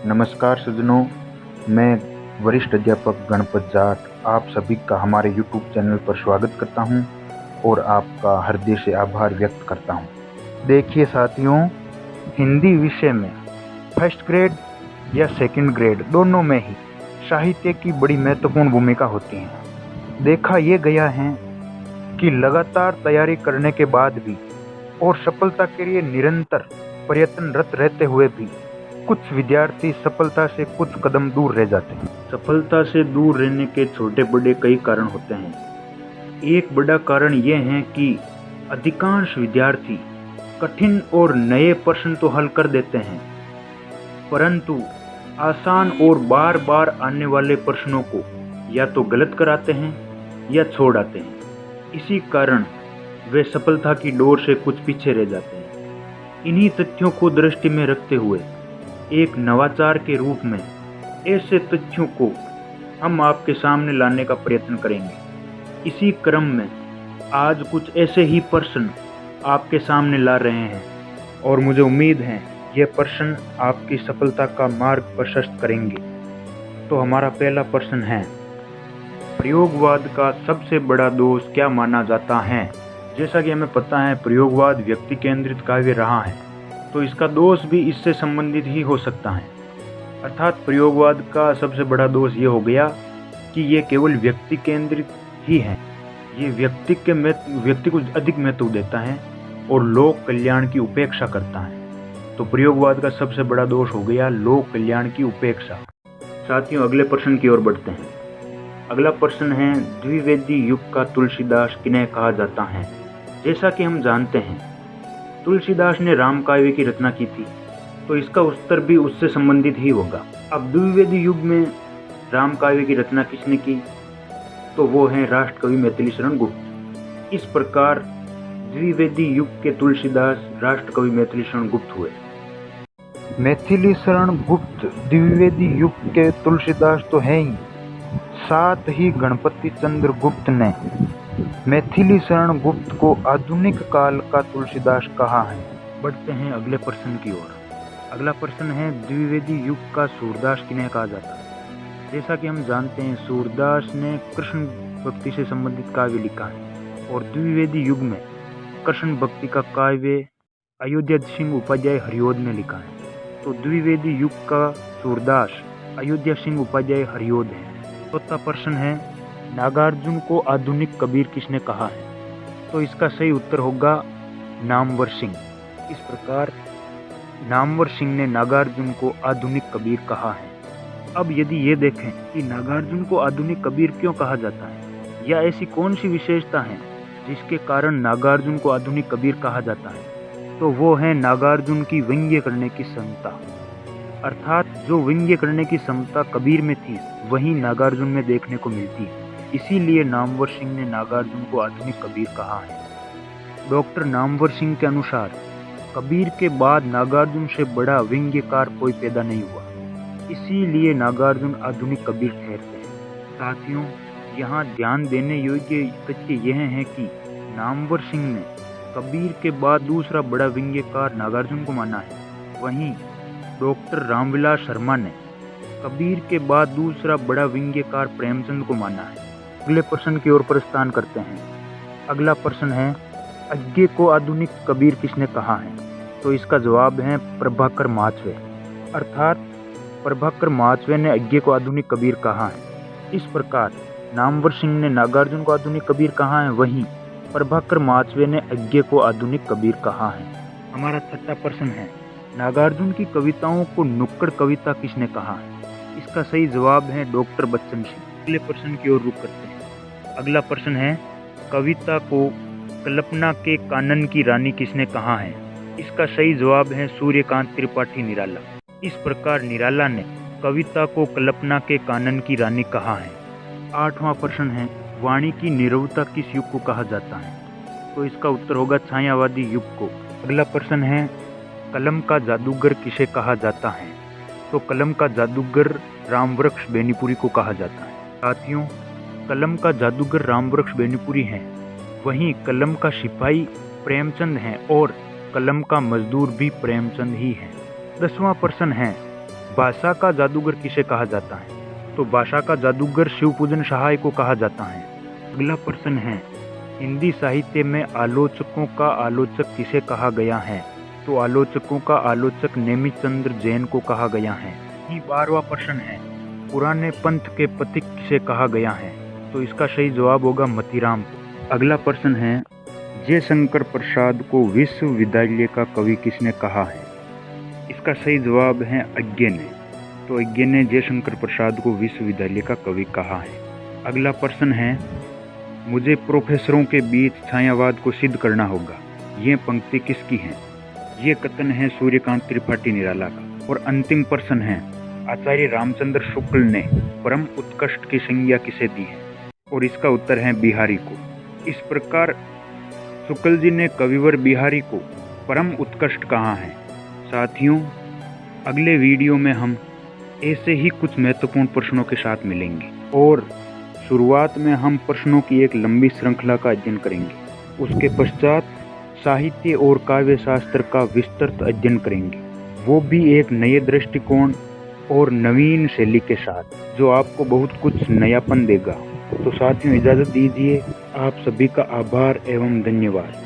नमस्कार सज्जनों, मैं वरिष्ठ अध्यापक गणपत जाट आप सभी का हमारे YouTube चैनल पर स्वागत करता हूं और आपका हृदय से आभार व्यक्त करता हूं। देखिए साथियों, हिंदी विषय में फर्स्ट ग्रेड या सेकंड ग्रेड दोनों में ही साहित्य की बड़ी महत्वपूर्ण भूमिका होती है। देखा ये गया है कि लगातार तैयारी करने के बाद भी और सफलता के लिए निरंतर प्रयत्नरत रहते हुए भी कुछ विद्यार्थी सफलता से कुछ कदम दूर रह जाते हैं। सफलता से दूर रहने के छोटे बड़े कई कारण होते हैं। एक बड़ा कारण यह है कि अधिकांश विद्यार्थी कठिन और नए प्रश्न तो हल कर देते हैं, परंतु आसान और बार बार आने वाले प्रश्नों को या तो गलत कराते हैं या छोड़ आते हैं। इसी कारण वे सफलता की डोर से कुछ पीछे रह जाते हैं। इन्हीं तथ्यों को दृष्टि में रखते हुए एक नवाचार के रूप में ऐसे तथ्यों को हम आपके सामने लाने का प्रयत्न करेंगे। इसी क्रम में आज कुछ ऐसे ही प्रश्न आपके सामने ला रहे हैं और मुझे उम्मीद है ये प्रश्न आपकी सफलता का मार्ग प्रशस्त करेंगे। तो हमारा पहला प्रश्न है, प्रयोगवाद का सबसे बड़ा दोष क्या माना जाता है? जैसा कि हमें पता है, प्रयोगवाद व्यक्ति केंद्रित काव्य रहा है, तो इसका दोष भी इससे संबंधित ही हो सकता है। अर्थात प्रयोगवाद का सबसे बड़ा दोष ये हो गया कि ये केवल व्यक्ति केंद्रित ही है। ये व्यक्ति को अधिक महत्व देता है और लोक कल्याण की उपेक्षा करता है। तो प्रयोगवाद का सबसे बड़ा दोष हो गया लोक कल्याण की उपेक्षा। साथियों, अगले प्रश्न की ओर बढ़ते हैं। अगला प्रश्न है, द्विवेदी युग का तुलसीदास किन्हें कहा जाता है? जैसा कि हम जानते हैं, तुलसीदास ने राम काव्य की रचना की थी, तो इसका उत्तर भी उससे संबंधित ही होगा। अब द्विवेदी युग में राम काव्य की रचना किसने की? तो वो है राष्ट्रकवि मैथिली शरण गुप्त। इस प्रकार द्विवेदी युग के तुलसीदास राष्ट्रकवि मैथिली शरण गुप्त हुए। मैथिली शरण गुप्त द्विवेदी युग के तुलसीदास तो है ही, साथ ही गणपति चंद्र गुप्त ने मैथिली शरण गुप्त को आधुनिक काल का तुलसीदास कहा है। बढ़ते हैं अगले प्रश्न की ओर। अगला प्रश्न है, द्विवेदी युग का सूरदास किन्हें कहा जाता है? जैसा कि हम जानते हैं, सूरदास ने कृष्ण भक्ति से संबंधित काव्य लिखा है और द्विवेदी युग में कृष्ण भक्ति का काव्य अयोध्या सिंह उपाध्याय हरिओद ने लिखा है। तो द्विवेदी युग का सूरदास अयोध्या सिंह उपाध्याय हरिओद है। चौथा प्रश्न है, नागार्जुन को आधुनिक कबीर किसने कहा है? तो इसका सही उत्तर होगा नामवर सिंह। इस प्रकार नामवर सिंह ने नागार्जुन को आधुनिक कबीर कहा है। अब यदि ये देखें कि नागार्जुन को आधुनिक कबीर क्यों कहा जाता है, या ऐसी कौन सी विशेषता है जिसके कारण नागार्जुन को आधुनिक कबीर कहा जाता है, तो वो है नागार्जुन की व्यंग्य करने की क्षमता। अर्थात जो व्यंग्य करने की क्षमता कबीर में थी, वही नागार्जुन में देखने को मिलती है। इसीलिए नामवर सिंह ने नागार्जुन को आधुनिक कबीर कहा है। डॉक्टर नामवर सिंह के अनुसार कबीर के बाद नागार्जुन से बड़ा व्यंग्यकार कोई पैदा नहीं हुआ, इसीलिए नागार्जुन आधुनिक कबीर ठहरते हैं। साथियों, यहाँ ध्यान देने योग्य तथ्य यह है कि नामवर सिंह ने कबीर के बाद दूसरा बड़ा व्यंग्यकार नागार्जुन को माना है। वहीं डॉक्टर रामविलास शर्मा ने कबीर के बाद दूसरा बड़ा व्यंग्यकार प्रेमचंद को माना है। अगले प्रश्न की ओर प्रस्थान करते हैं। अगला प्रश्न है, अज्ञे को आधुनिक कबीर किसने कहा है? तो इसका जवाब है प्रभाकर माचवे। अर्थात प्रभाकर माचवे ने अज्ञे को आधुनिक कबीर कहा है। इस प्रकार नामवर सिंह ने नागार्जुन को आधुनिक कबीर कहा है, वहीं प्रभाकर माचवे ने अज्ञे को आधुनिक कबीर कहा है। हमारा छठा प्रश्न है, नागार्जुन की कविताओं को नुक्कड़ कविता किसने कहा है? इसका सही जवाब है डॉक्टर बच्चन सिंह। अगले प्रश्न की ओर रुख करते हैं। अगला प्रश्न है, कविता को कल्पना के कानन की रानी किसने कहा है? इसका सही जवाब है सूर्यकांत त्रिपाठी निराला। इस प्रकार निराला ने कविता को कल्पना के कानन की रानी कहा है। आठवां प्रश्न है, वाणी की निरवता किस युग को कहा जाता है? तो इसका उत्तर होगा छायावादी युग को। अगला प्रश्न है, कलम का जादूगर किसे कहा जाता है? तो कलम का जादूगर रामवृक्ष बेनीपुरी को कहा जाता है। साथियों, कलम का जादूगर रामवृक्ष बेनीपुरी है, वहीं कलम का सिपाही प्रेमचंद है और कलम का मजदूर भी प्रेमचंद ही है। 10वां प्रश्न है, भाषा का जादूगर किसे कहा जाता है? तो भाषा का जादूगर शिवपूजन सहाय को कहा जाता है। अगला प्रश्न है, हिंदी साहित्य में आलोचकों का आलोचक किसे कहा गया है? तो आलोचकों का आलोचक नेमिचंद्र जैन को कहा गया है। 12वां प्रश्न है, पुराने पंथ के पथिक किसे कहा गया है? तो इसका सही जवाब होगा मतीराम को। अगला प्रश्न है, जयशंकर प्रसाद को विश्वविद्यालय का कवि किसने कहा है? इसका सही जवाब है अज्ञे ने। तो अज्ञे ने जयशंकर प्रसाद को विश्वविद्यालय का कवि कहा है। अगला प्रश्न है, मुझे प्रोफेसरों के बीच छायावाद को सिद्ध करना होगा। ये पंक्ति किसकी है? ये कथन है सूर्यकांत त्रिपाठी निराला का। और अंतिम प्रश्न है, आचार्य रामचंद्र शुक्ल ने परम उत्कृष्ट की संज्ञा किसे दी है? और इसका उत्तर है बिहारी को। इस प्रकार शुक्ल जी ने कविवर बिहारी को परम उत्कृष्ट कहा है। साथियों, अगले वीडियो में हम ऐसे ही कुछ महत्वपूर्ण प्रश्नों के साथ मिलेंगे और शुरुआत में हम प्रश्नों की एक लंबी श्रृंखला का अध्ययन करेंगे। उसके पश्चात साहित्य और काव्य शास्त्र का विस्तृत अध्ययन करेंगे, वो भी एक नए दृष्टिकोण और नवीन शैली के साथ, जो आपको बहुत कुछ नयापन देगा। तो साथियों, इजाज़त दीजिए। आप सभी का आभार एवं धन्यवाद।